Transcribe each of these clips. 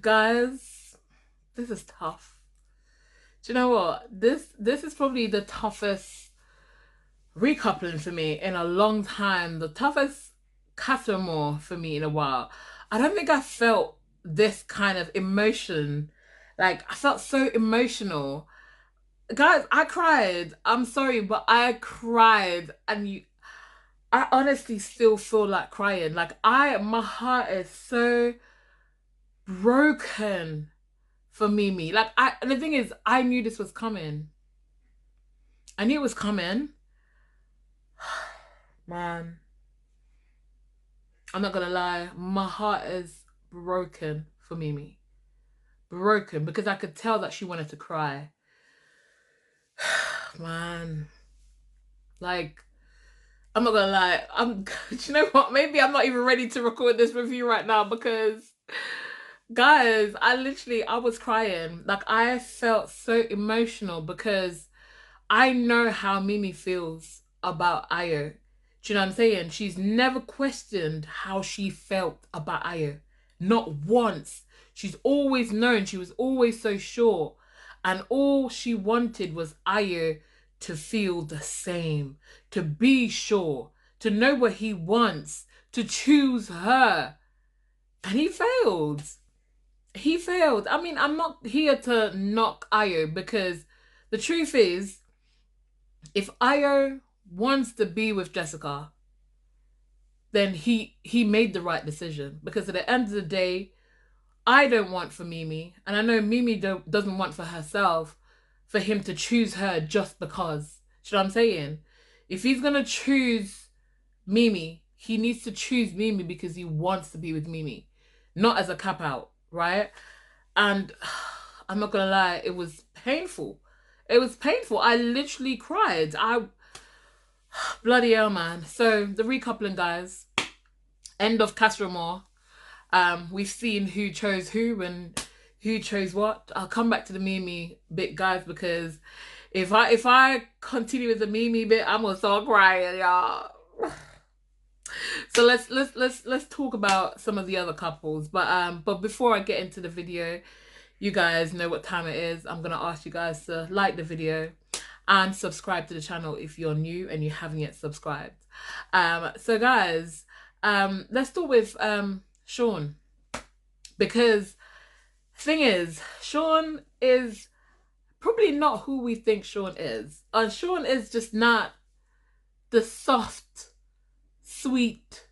Guys, this is tough. Do you know what? This is probably the toughest recoupling for me in a long time. The toughest Casa Amor for me in a while. I don't think I felt this kind of emotion. Like, I felt so emotional. Guys, I cried. I'm sorry, but I cried, and I honestly still feel like crying. Like, my heart is so broken for Mimi. Like, and the thing is, I knew this was coming. I knew it was coming. Man, I'm not gonna lie, my heart is broken for Mimi. Broken, because I could tell that she wanted to cry. Man, like, I'm not gonna lie, do you know what? Maybe I'm not even ready to record this review right now, because guys, I was crying. Like, I felt so emotional because I know how Mimi feels about Ayo. Do you know what I'm saying? She's never questioned how she felt about Ayo. Not once. She's always known. She was always so sure. And all she wanted was Ayo to feel the same. To be sure. To know what he wants. To choose her. And he failed. He failed. I mean, I'm not here to knock Ayo, because the truth is, if Ayo wants to be with Jessica, then he made the right decision. Because at the end of the day, I don't want for Mimi, and I know Mimi doesn't want for herself, for him to choose her just because. You know what I'm saying? If he's going to choose Mimi, he needs to choose Mimi because he wants to be with Mimi, not as a cap out, right? And I'm not going to lie, it was painful. It was painful. I literally cried. Bloody hell, man. So the recoupling, guys. End of Casa Amor. We've seen who chose who and who chose what. I'll come back to the Mimi bit, guys, because if I continue with the Mimi bit, I'm gonna start crying, y'all. So let's talk about some of the other couples. But before I get into the video, you guys know what time it is. I'm gonna ask you guys to like the video and subscribe to the channel if you're new and you haven't yet subscribed. So guys, let's start with Sean, because thing is, Sean is probably not who we think Sean is. Sean is just not the soft, sweet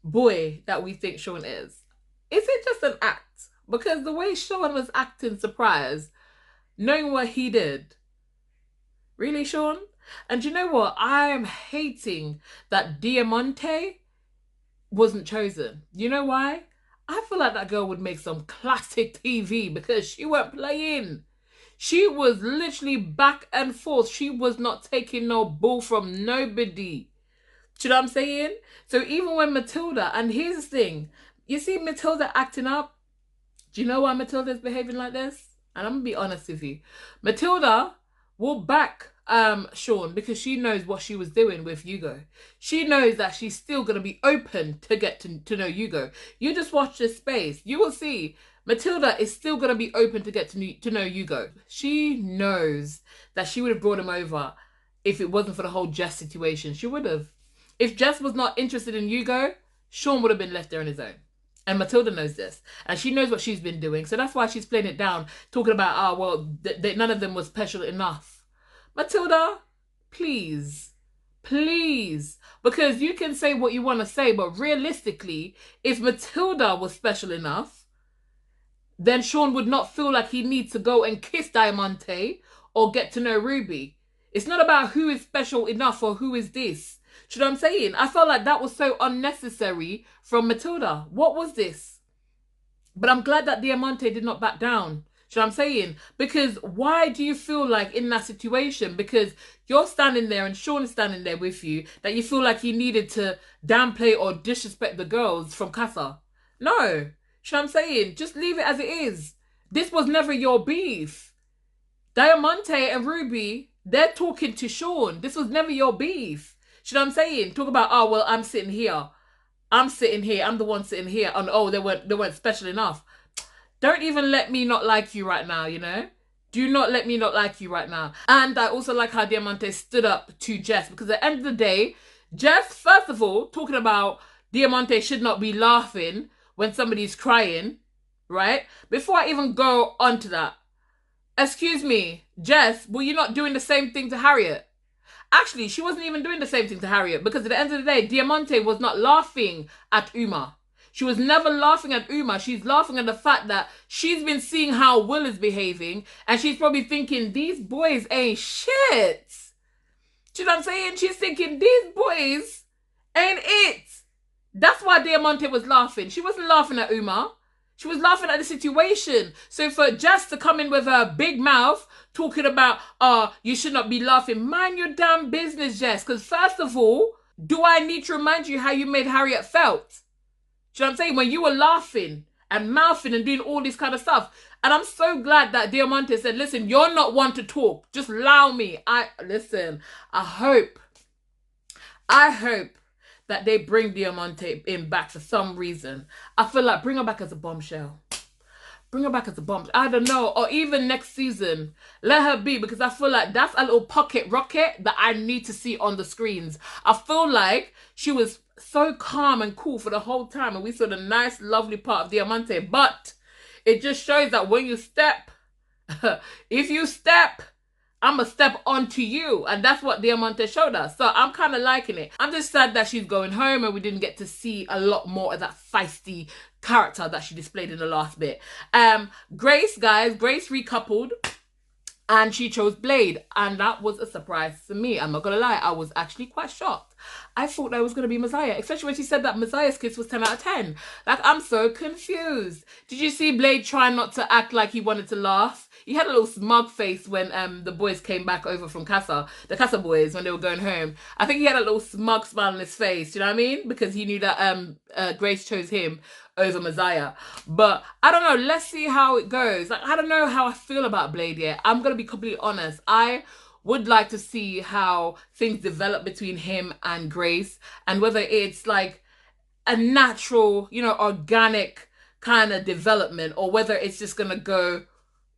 boy that we think Sean is. Is it just an act? Because the way Sean was acting surprised, knowing what he did. Really, Sean? And you know what? I am hating that Diamante wasn't chosen. You know why? I feel like that girl would make some classic TV, because she weren't playing. She was literally back and forth. She was not taking no bull from nobody. Do you know what I'm saying? So even when Matilda, and here's the thing, you see Matilda acting up. Do you know why Matilda's behaving like this? And I'm gonna be honest with you. Matilda will back Sean because she knows what she was doing with Hugo. She knows that she's still going to be open to get to know Hugo. You just watch this space. You will see Matilda is still going to be open to get to know Hugo. She knows that she would have brought him over if it wasn't for the whole Jess situation. She would have. If Jess was not interested in Hugo, Sean would have been left there on his own. And Matilda knows this. And she knows what she's been doing. So that's why she's playing it down, talking about, none of them was special enough. Matilda, please, please. Because you can say what you want to say, but realistically, if Matilda was special enough, then Sean would not feel like he needs to go and kiss Diamante or get to know Ruby. It's not about who is special enough or who is this. Do you know what I'm saying? I felt like that was so unnecessary from Matilda. What was this? But I'm glad that Diamante did not back down. Do you know what I'm saying? Because why do you feel like in that situation? Because you're standing there and Sean is standing there with you, that you feel like he needed to downplay or disrespect the girls from Casa. No. Do you know what I'm saying? Just leave it as it is. This was never your beef. Diamante and Ruby, they're talking to Sean. This was never your beef. Do you know what I'm saying? Talk about, oh, well, I'm sitting here. I'm sitting here. I'm the one sitting here. And, oh, they weren't special enough. don't even let me not like you right now, you know? Do not let me not like you right now. And I also like how Diamante stood up to Jess, because at the end of the day, Jess, first of all, talking about Diamante should not be laughing when somebody's crying, right? Before I even go on to that, excuse me, Jess, were you not doing the same thing to Harriet? Actually, she wasn't even doing the same thing to Harriet, because at the end of the day, Diamante was not laughing at Uma. She was never laughing at Uma. She's laughing at the fact that she's been seeing how Will is behaving, and she's probably thinking, these boys ain't shit. Do you know what I'm saying? She's thinking, these boys ain't it. That's why Diamante was laughing. She wasn't laughing at Uma. She was laughing at the situation. So for Jess to come in with her big mouth, talking about, you should not be laughing. Mind your damn business, Jess. Because first of all, do I need to remind you how you made Harriet felt? Do you know what I'm saying? When you were laughing and mouthing and doing all this kind of stuff. And I'm so glad that Diamante said, listen, you're not one to talk. Just allow me. I hope that they bring Diamante in back for some reason. I feel like bring her back as a bombshell. Bring her back as a bomb. I don't know. Or even next season, let her be, because I feel like that's a little pocket rocket that I need to see on the screens. I feel like she was so calm and cool for the whole time, and we saw the nice, lovely part of Diamante. But it just shows that when you step, if you step, I'm going to step onto you. And that's what Diamante showed us. So I'm kind of liking it. I'm just sad that she's going home and we didn't get to see a lot more of that feisty character that she displayed in the last bit. Grace, guys, Grace recoupled and she chose Blade. And that was a surprise to me. I'm not going to lie. I was actually quite shocked. I thought that was going to be Messiah, especially when she said that Messiah's kiss was 10 out of 10. Like, I'm so confused. Did you see Blade trying not to act like he wanted to laugh? He had a little smug face when the boys came back over from Casa, the Casa boys, when they were going home. I think he had a little smug smile on his face, you know what I mean? Because he knew that Grace chose him over Messiah. But I don't know, let's see how it goes. Like, I don't know how I feel about Blade yet. I'm going to be completely honest. I would like to see how things develop between him and Grace, and whether it's like a natural, you know, organic kind of development, or whether it's just going to go,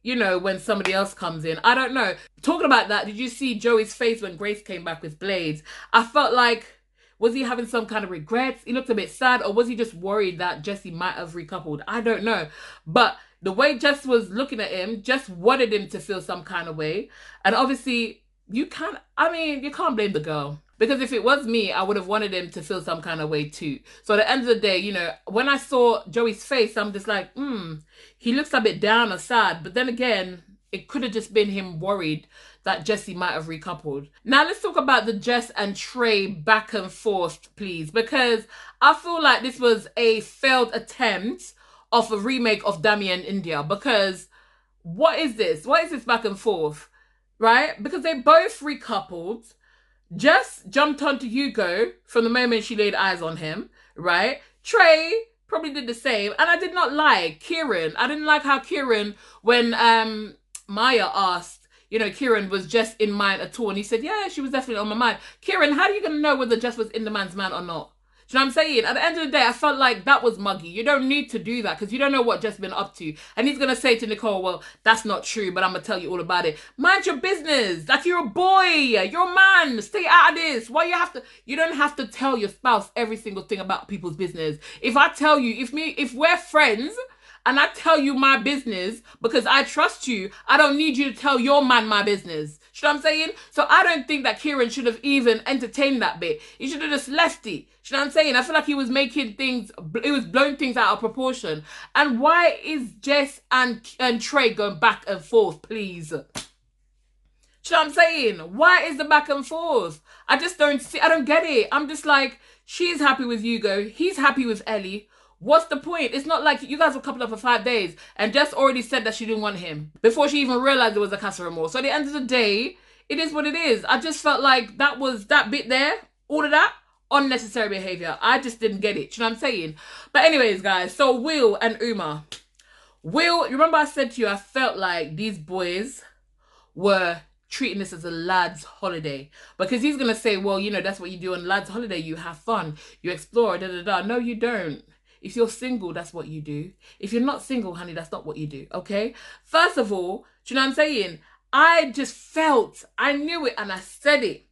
you know, when somebody else comes in. I don't know. Talking about that, did you see Joey's face when Grace came back with Blades? I felt like, was he having some kind of regrets? He looked a bit sad, or was he just worried that Jessie might have recoupled? I don't know. But the way Jess was looking at him, Jess wanted him to feel some kind of way. And obviously, you can't blame the girl. Because if it was me, I would have wanted him to feel some kind of way too. So at the end of the day, you know, when I saw Joey's face, I'm just like, he looks a bit down or sad. But then again, it could have just been him worried that Jessie might have recoupled. Now let's talk about the Jess and Trey back and forth, please. Because I feel like this was a failed attempt of a remake of Diamante and India. Because what is this? What is this back and forth? Right? Because they both recoupled. Jess jumped onto Hugo from the moment she laid eyes on him, right? Trey probably did the same. And I did not like Kieran. I didn't like how Kieran, when Maya asked, you know, Kieran, was Jess in mind at all? And he said, yeah, she was definitely on my mind. Kieran, how are you going to know whether Jess was in the man's mind or not? Do you know what I'm saying? At the end of the day, I felt like that was muggy. You don't need to do that because you don't know what Jess been up to. And he's going to say to Nicole, well, that's not true, but I'm going to tell you all about it. Mind your business. Like, you're a boy. You're a man. Stay out of this. Why you don't have to tell your spouse every single thing about people's business. If I tell you, if we're friends and I tell you my business because I trust you, I don't need you to tell your man my business. You know what I'm saying? So I don't think that Kieran should have even entertained that bit. He should have just left it. You know what I'm saying? I feel like he was making things, it was blowing things out of proportion. And why is Jess and Trey going back and forth, please? You know what I'm saying? Why is the back and forth? I don't get it. I'm just like, she's happy with Hugo. He's happy with Ellie. What's the point? It's not like you guys were coupled up for 5 days and Jess already said that she didn't want him before she even realized there was a Casa Amor. So at the end of the day, it is what it is. I just felt like that bit there, all of that, unnecessary behavior. I just didn't get it. You know what I'm saying? But anyways, guys, so Will and Uma. Will, you remember I said to you, I felt like these boys were treating this as a lad's holiday. Because he's going to say, well, you know, that's what you do on lad's holiday. You have fun. You explore, da-da-da. No, you don't. If you're single, that's what you do. If you're not single, honey, that's not what you do, okay? First of all, do you know what I'm saying? I just felt, I knew it and I said it.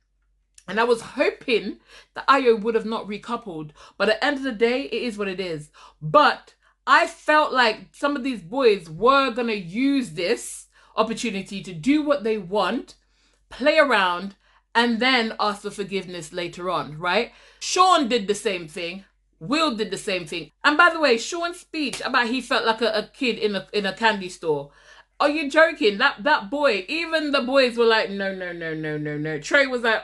And I was hoping that Ayo would have not recoupled. But at the end of the day, it is what it is. But I felt like some of these boys were going to use this opportunity to do what they want, play around, and then ask for forgiveness later on, right? Sean did the same thing. Will did the same thing. And by the way, Sean's speech about he felt like a kid in a candy store. Are you joking? That boy, even the boys were like, no, no, no, no, no, no. Trey was like,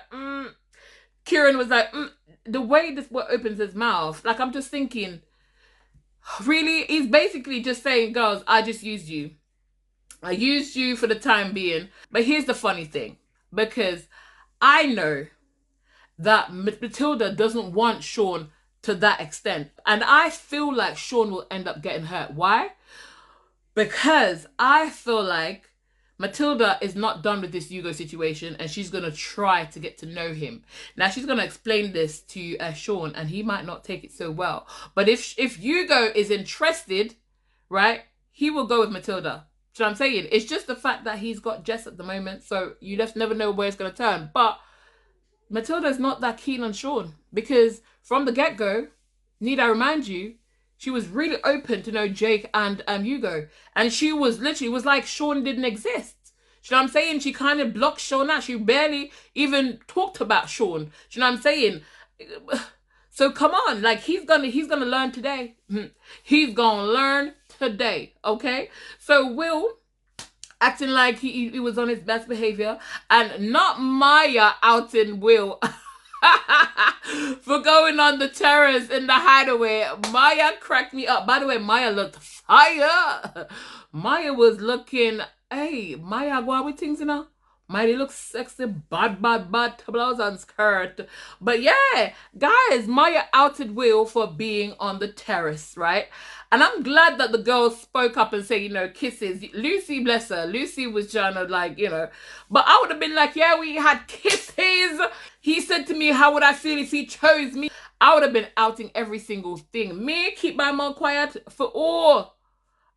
Kieran was like, the way this boy opens his mouth, like I'm just thinking, really? He's basically just saying, girls, I just used you. I used you for the time being. But here's the funny thing, because I know that Matilda doesn't want Sean to that extent. And I feel like Sean will end up getting hurt. Why? Because I feel like Matilda is not done with this Hugo situation and she's going to try to get to know him. Now, she's going to explain this to Sean and he might not take it so well. But if Hugo is interested, right, he will go with Matilda. Do you know what I'm saying? It's just the fact that he's got Jess at the moment, so you just never know where it's going to turn. But Matilda's not that keen on Sean because from the get-go, need I remind you, she was really open to know Jake and Hugo. And she was literally, was like Sean didn't exist. Do you know what I'm saying? She kind of blocked Sean out. She barely even talked about Sean. Do you know what I'm saying? So come on, like he's gonna learn today. He's gonna learn today, okay? So Will acting like he was on his best behavior, and not Maya outing Will for going on the terrace in the hideaway. Maya cracked me up. By the way, Maya looked fire. Maya was looking, hey, Maya, what are we things, you know? Maya looks sexy, bad, blouse and skirt. But yeah, guys, Maya outed Will for being on the terrace, right? And I'm glad that the girls spoke up and said, you know, kisses. Lucy, bless her. Lucy was trying to like, you know. But I would have been like, yeah, we had kisses. He said to me, how would I feel if he chose me? I would have been outing every single thing. Me, keep my mouth quiet for all.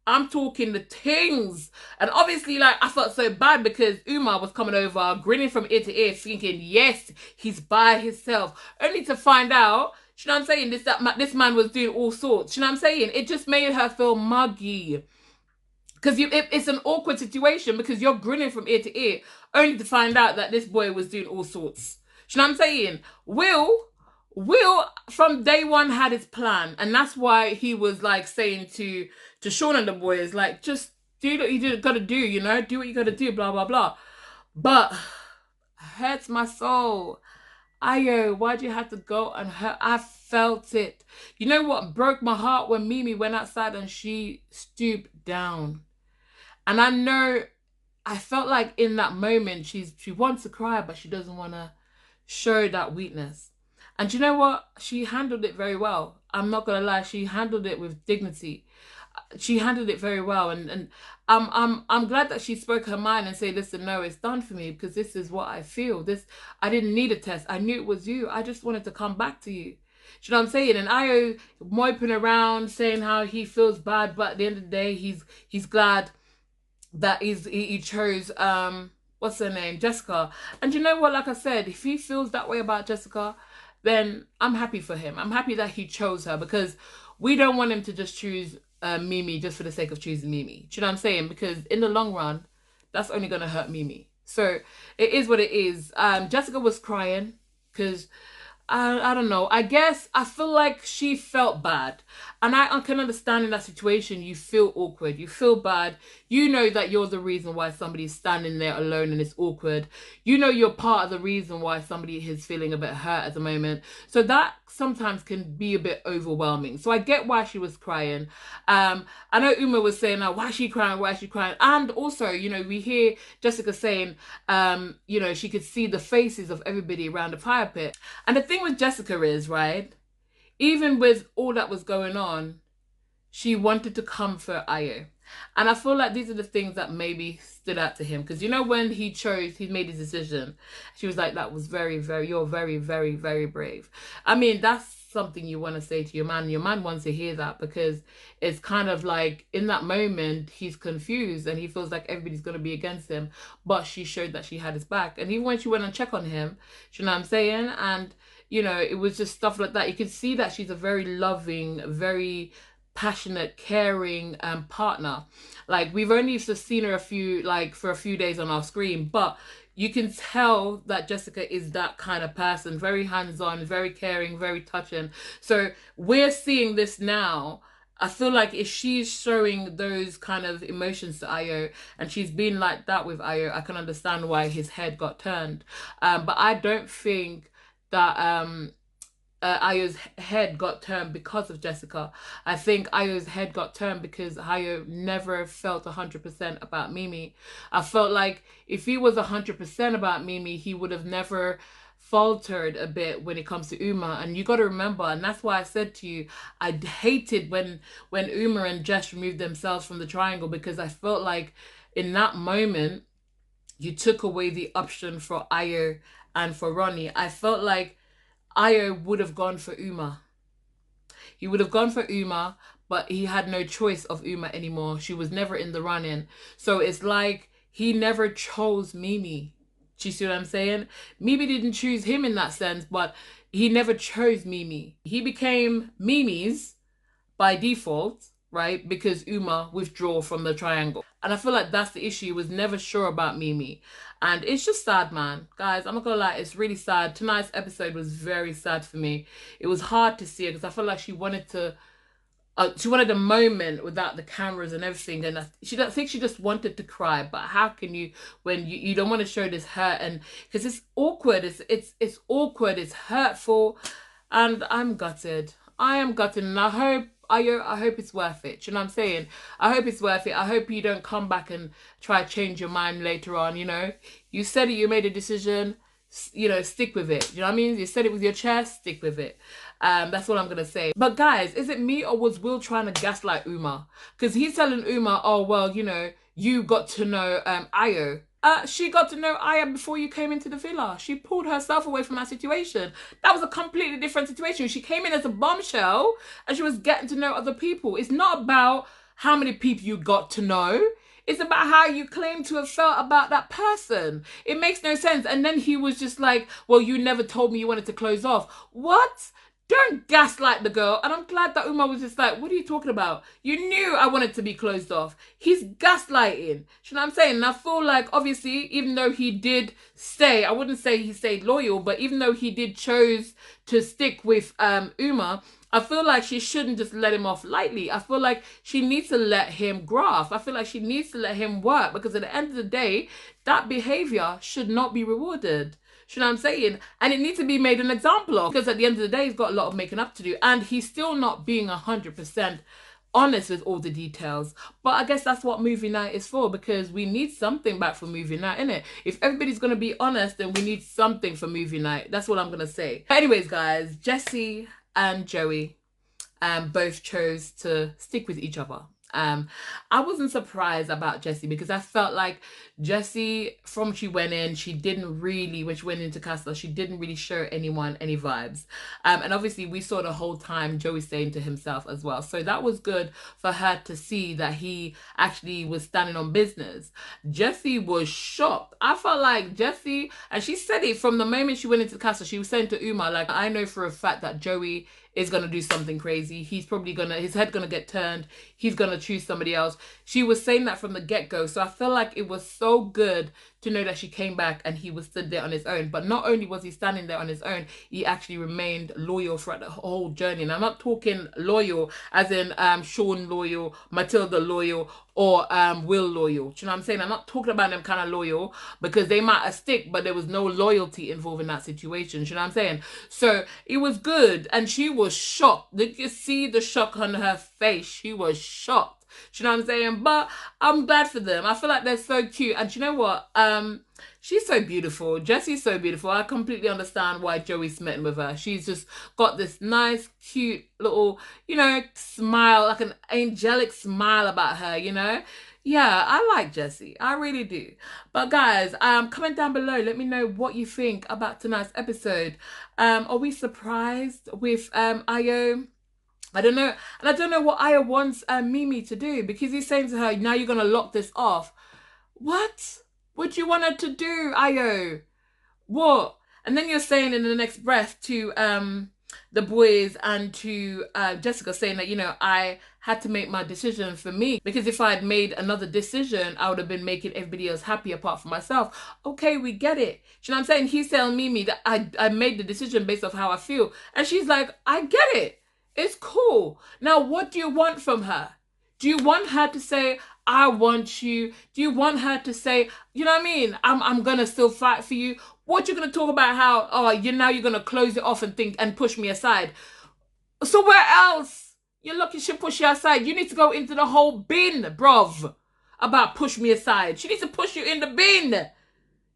I'm talking the things. And obviously, like, I felt so bad because Umar was coming over, grinning from ear to ear, thinking, yes, he's by himself. Only to find out, you know what I'm saying, this man was doing all sorts. You know what I'm saying? It just made her feel muggy. Because it's an awkward situation because you're grinning from ear to ear, only to find out that this boy was doing all sorts. You know what I'm saying? Will from day one had his plan, and that's why he was like saying to Sean and the boys, like, just do what you gotta do, you know, do what you gotta do, blah blah blah. But hurts my soul. Ayo, why'd you have to go and hurt? I felt it. You know what broke my heart? When Mimi went outside and she stooped down. And I know, I felt like in that moment she wants to cry, but she doesn't want to show that weakness. And you know what? She handled it very well. I'm not gonna lie, she handled it with dignity. She handled it very well, and I'm glad that she spoke her mind and said, listen, no, it's done for me because this is what I feel. I didn't need a test. I knew it was you. I just wanted to come back to you. Do you know what I'm saying? And Ayo moping around saying how he feels bad, but at the end of the day, he's glad that he chose what's her name, Jessica. And you know what? Like I said, if he feels that way about Jessica, then I'm happy for him. I'm happy that he chose her because we don't want him to just choose Mimi just for the sake of choosing Mimi. Do you know what I'm saying? Because in the long run, that's only going to hurt Mimi. So it is what it is. Jessica was crying because I don't know. I guess I feel like she felt bad. And I can understand in that situation, you feel awkward. You feel bad. You know that you're the reason why somebody's standing there alone and it's awkward. You know you're part of the reason why somebody is feeling a bit hurt at the moment. So that sometimes can be a bit overwhelming. So I get why she was crying. I know Uma was saying, oh, why is she crying? Why is she crying? And also, you know, we hear Jessica saying, you know, she could see the faces of everybody around the fire pit. And the thing with Jessica is, right, even with all that was going on, she wanted to comfort Ayo. And I feel like these are the things that maybe stood out to him. Because, you know, when he made his decision, she was like, that was very, very, you're very, very, very brave. I mean, that's something you want to say to your man. Your man wants to hear that, because it's kind of like in that moment he's confused and he feels like everybody's going to be against him, but she showed that she had his back. And even when she went and checked on him, you know what I'm saying, and you know, it was just stuff like that. You could see that she's a very loving, very passionate, caring partner. Like, we've only just seen her for a few days on our screen, but you can tell that Jessica is that kind of person, very hands-on, very caring, very touching. So we're seeing this now. I feel like if she's showing those kind of emotions to Ayo, and she's been like that with Ayo, I can understand why his head got turned. But I don't think that Ayo's head got turned because of Jessica. I think Ayo's head got turned because Ayo never felt 100% about Mimi. I felt like if he was 100% about Mimi, he would have never faltered a bit when it comes to Uma. And you got to remember, and that's why I said to you, I hated when Uma and Jess removed themselves from the triangle, because I felt like in that moment you took away the option for Ayo and for Ronnie. I felt like Ayo would have gone for Uma. He would have gone for Uma, but he had no choice of Uma anymore. She was never in the running. So it's like he never chose Mimi. Do you see what I'm saying? Mimi didn't choose him in that sense, but he never chose Mimi. He became Mimi's by default, right? Because Uma withdrew from the triangle. And I feel like that's the issue. He was never sure about Mimi. And it's just sad, man. Guys, I'm not gonna lie, it's really sad. Tonight's episode was very sad for me. It was hard to see it because I feel like she wanted a moment without the cameras and everything, and I think she just wanted to cry. But how can you, when you don't want to show this hurt, and because it's awkward, it's awkward, it's hurtful, and I'm gutted. I am gutted, and I hope it's worth it. You know what I'm saying? I hope it's worth it. I hope you don't come back and try to change your mind later on, you know? You said it, you made a decision, you know, stick with it. You know what I mean? You said it with your chest, stick with it. That's what I'm going to say. But guys, is it me, or was Will trying to gaslight Uma? Because he's telling Uma, oh, well, you know, you got to know Ayo. She got to know Aya before you came into the villa. She pulled herself away from that situation. That was a completely different situation. She came in as a bombshell and she was getting to know other people. It's not about how many people you got to know. It's about how you claim to have felt about that person. It makes no sense. And then he was just like, well, you never told me you wanted to close off. What? Don't gaslight the girl. And I'm glad that Uma was just like, what are you talking about? You knew I wanted to be closed off. He's gaslighting. You know what I'm saying? And I feel like, obviously, even though he did stay, I wouldn't say he stayed loyal, but even though he did chose to stick with Uma, I feel like she shouldn't just let him off lightly. I feel like she needs to let him graft. I feel like she needs to let him work, because at the end of the day, that behavior should not be rewarded. You know what I'm saying? And it needs to be made an example of, because at the end of the day, he's got a lot of making up to do, and he's still not being 100% honest with all the details. But I guess that's what movie night is for, because we need something back for movie night, innit? If everybody's going to be honest, then we need something for movie night. That's what I'm going to say. But anyways, guys, Jessie and Joey both chose to stick with each other. I wasn't surprised about Jessie, because I felt like Jessie, from she went in, she didn't really, when she went into Casa, she didn't really show anyone any vibes. And obviously we saw the whole time Joey staying to himself as well. So that was good for her to see that he actually was standing on business. Jessie was shocked. I felt like Jessie, and she said it from the moment she went into Casa, she was saying to Uma, like, I know for a fact that Joey is going to do something crazy. He's probably his head going to get turned. He's going to choose somebody else. She was saying that from the get-go. So I feel like it was so good to know that she came back and he was stood there on his own. But not only was he standing there on his own, he actually remained loyal throughout the whole journey. And I'm not talking loyal as in Sean loyal, Matilda loyal, or Will loyal. Do you know what I'm saying? I'm not talking about them kind of loyal, because they might have stick, but there was no loyalty involved in that situation. Do you know what I'm saying? So it was good. And she was shocked. Did you see the shock on her face? She was shocked. Do you know what I'm saying? But I'm glad for them. I feel like they're so cute. And do you know what? She's so beautiful. Jessie's so beautiful. I completely understand why Joey's smitten with her. She's just got this nice, cute little, you know, smile, like an angelic smile about her, you know? Yeah, I like Jessie. I really do. But guys, comment down below. Let me know what you think about tonight's episode. Are we surprised with Ayo? I don't know. And I don't know what Ayo wants Mimi to do, because he's saying to her, now you're going to lock this off. What? What do you want her to do, Ayo? What? And then you're saying in the next breath to the boys and to Jessica, saying that, you know, I had to make my decision for me, because if I had made another decision, I would have been making everybody else happy apart from myself. Okay, we get it. Do you know what I'm saying? He's telling Mimi that I made the decision based off how I feel. And she's like, I get it. It's cool. Now, what do you want from her? Do you want her to say, I want you? Do you want her to say, you know what I mean? I'm going to still fight for you. What you going to talk about how, oh, you're going to close it off and think and push me aside. So where else? You're lucky she push you aside. You need to go into the whole bin, bruv, about push me aside. She needs to push you in the bin. Do you know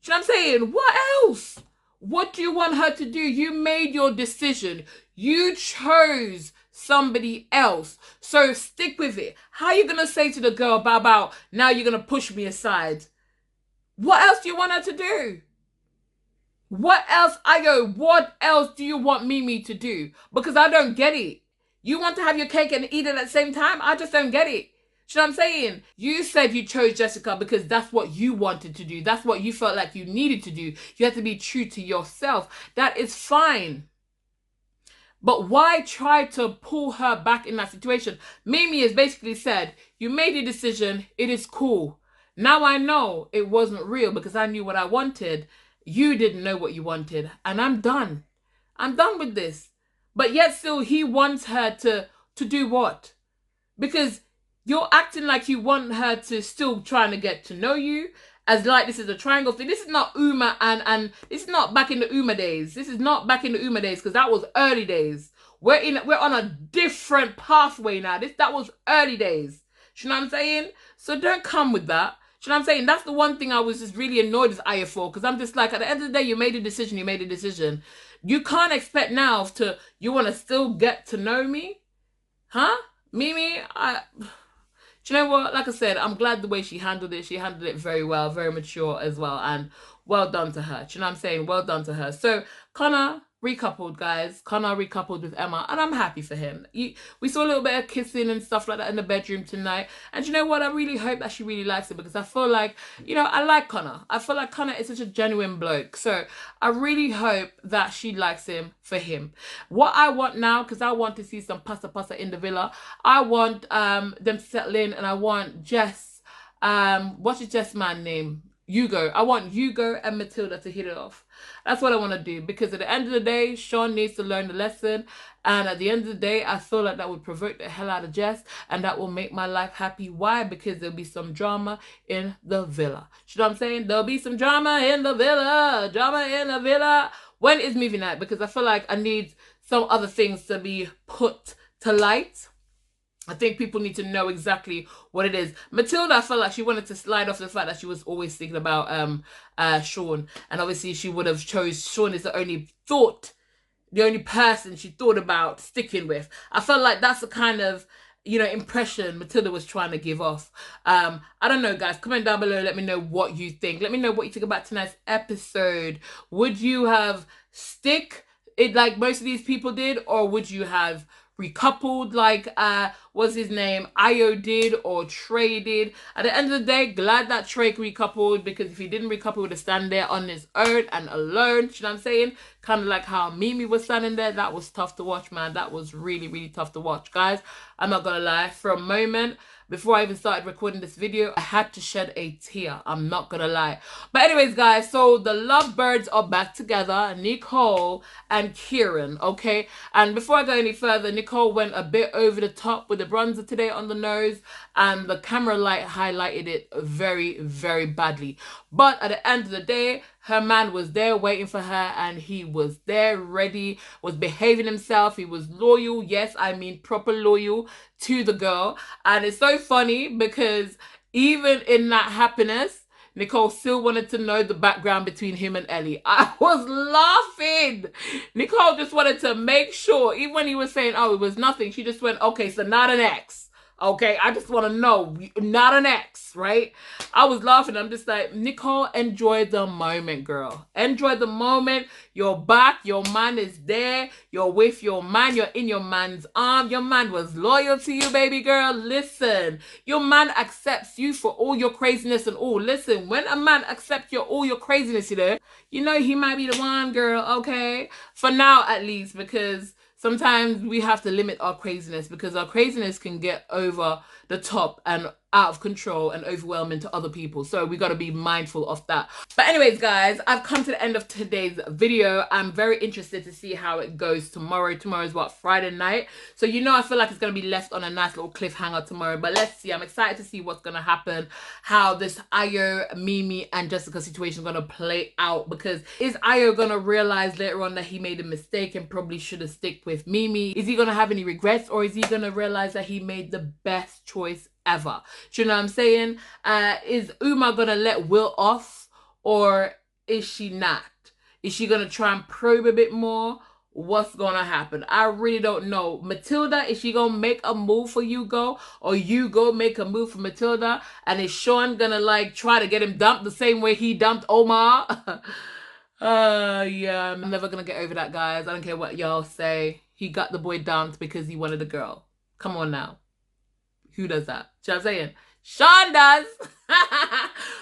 what I'm saying? What else? What do you want her to do? You made your decision. You chose somebody else. So stick with it. How are you going to say to the girl about now you're going to push me aside? What else do you want her to do? What else, Ayo, what else do you want Mimi to do? Because I don't get it. You want to have your cake and eat it at the same time? I just don't get it. You know what I'm saying? You said you chose Jessica because that's what you wanted to do. That's what you felt like you needed to do. You have to be true to yourself. That is fine. But why try to pull her back in that situation? Mimi has basically said, you made a decision. It is cool. Now I know it wasn't real because I knew what I wanted. You didn't know what you wanted. And I'm done. I'm done with this. But yet still he wants her to do what? Because you're acting like you want her to still trying to get to know you, as like this is a triangle thing. This is not Uma and this is not back in the Uma days. This is not back in the Uma days, because that was early days. We're on a different pathway now. That was early days. You know what I'm saying? So don't come with that. You know what I'm saying? That's the one thing I was just really annoyed with Aya for, because I'm just like, at the end of the day, you made a decision. You made a decision. You can't expect now you want to still get to know me, huh? Mimi, do you know what? Like I said, I'm glad the way she handled it. She handled it very well, very mature as well. And well done to her. Do you know what I'm saying? Well done to her. So Connor recoupled, guys. Connor recoupled with Emma. And I'm happy for him. We saw a little bit of kissing and stuff like that in the bedroom tonight. And you know what? I really hope that she really likes it, because I feel like, you know, I like Connor. I feel like Connor is such a genuine bloke. So I really hope that she likes him for him. What I want now, because I want to see some pasta in the villa. I want them to settle in, and I want Jess, what's your Jess man name? Hugo. I want Hugo and Matilda to hit it off. That's what I want to do, because at the end of the day, Sean needs to learn the lesson. And at the end of the day, I feel like that would provoke the hell out of Jess, and that will make my life happy. Why? Because there'll be some drama in the villa. You know what I'm saying? There'll be some drama in the villa. Drama in the villa. When is movie night? Because I feel like I need some other things to be put to light. I think people need to know exactly what it is. Matilda, I felt like she wanted to slide off the fact that she was always thinking about Sean. And obviously she would have chose Sean as the only person she thought about sticking with. I felt like that's the kind of, you know, impression Matilda was trying to give off. I don't know, guys. Comment down below. Let me know what you think. Let me know what you think about tonight's episode. Would you have stick it like most of these people did? Or would you have recoupled like what's his name, Ayo did, or Trey did? At the end of the day, glad that Trey recoupled, because if he didn't recouple, he would have stand there on his own and alone. You know what I'm saying? Kind of like how Mimi was standing there. That was tough to watch, man. That was really, really tough to watch, guys. I'm not gonna lie. For a moment, before I even started recording this video, I had to shed a tear. I'm not gonna lie. But anyways, guys, so the lovebirds are back together, Nicole and Kieran, okay? And before I go any further, Nicole went a bit over the top with the bronzer today on the nose, and the camera light highlighted it very, very badly. But at the end of the day, Her man was there waiting for her, and he was there ready, was behaving himself. He was loyal. Yes, I mean proper loyal to the girl. And it's so funny because even in that happiness, Nicole still wanted to know the background between him and Ellie. I was laughing. Nicole just wanted to make sure, even when he was saying, oh, it was nothing, she just went, okay, so not an ex. Okay, I just want to know, not an ex, right? I was laughing. I'm just like, Nicole, enjoy the moment, girl. Enjoy the moment. You're back. Your man is there. You're with your man. You're in your man's arm. Your man was loyal to you, baby girl. Listen, your man accepts you for all your craziness and all. Listen, when a man accepts all your craziness, you know he might be the one, girl, okay? For now, at least, because sometimes we have to limit our craziness because our craziness can get over the top and out of control and overwhelming to other people. So we got to be mindful of that. But anyways, guys, I've come to the end of today's video. I'm very interested to see how it goes tomorrow. Tomorrow is what, Friday night? So, you know, I feel like it's going to be left on a nice little cliffhanger tomorrow. But let's see. I'm excited to see what's going to happen, how this Ayo, Mimi, and Jessica situation is going to play out. Because is Ayo going to realize later on that he made a mistake and probably should have stuck with Mimi? Is he going to have any regrets, or is he going to realize that he made the best choice ever? Do you know what I'm saying? Is Uma gonna let Will off, or is she not? Is she gonna try and probe a bit more? What's gonna happen? I really don't know. Matilda, is she gonna make a move for Hugo, or Hugo make a move for Matilda? And is Sean gonna like try to get him dumped the same way he dumped Omar? Yeah, I'm never gonna get over that, guys. I don't care what y'all say. He got the boy dumped because he wanted a girl. Come on now. Who does that? Do you know what I'm saying? Sean does.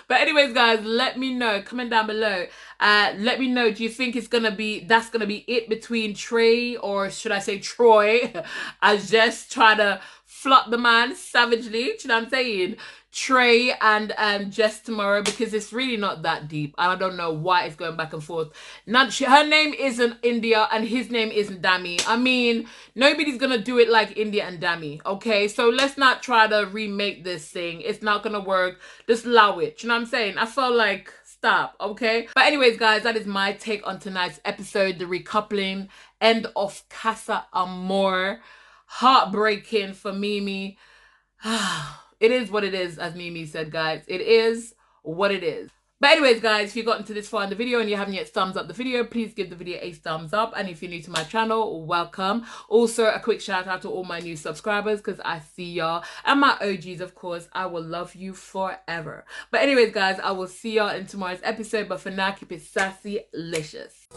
But anyways, guys, let me know. Comment down below. Let me know. Do you think that's gonna be it between Trey, or should I say Troy, as Jess try to flop the man savagely? Do you know what I'm saying? Trey and Jess tomorrow, because it's really not that deep. I don't know why it's going back and forth. Her name isn't India and his name isn't Dami. I mean, nobody's gonna do it like India and Dami, okay? So let's not try to remake this thing. It's not gonna work. Just allow it. You know what I'm saying? I felt like stop, okay? But anyways, guys, that is my take on tonight's episode, the recoupling, end of Casa Amor. Heartbreaking for Mimi. It is what it is, as Mimi said, guys. It is what it is. But anyways, guys, if you've gotten to this far in the video and you haven't yet thumbs up the video, please give the video a thumbs up. And if you're new to my channel, welcome. Also, a quick shout out to all my new subscribers, because I see y'all. And my OGs, of course, I will love you forever. But anyways, guys, I will see y'all in tomorrow's episode. But for now, keep it sassy-licious.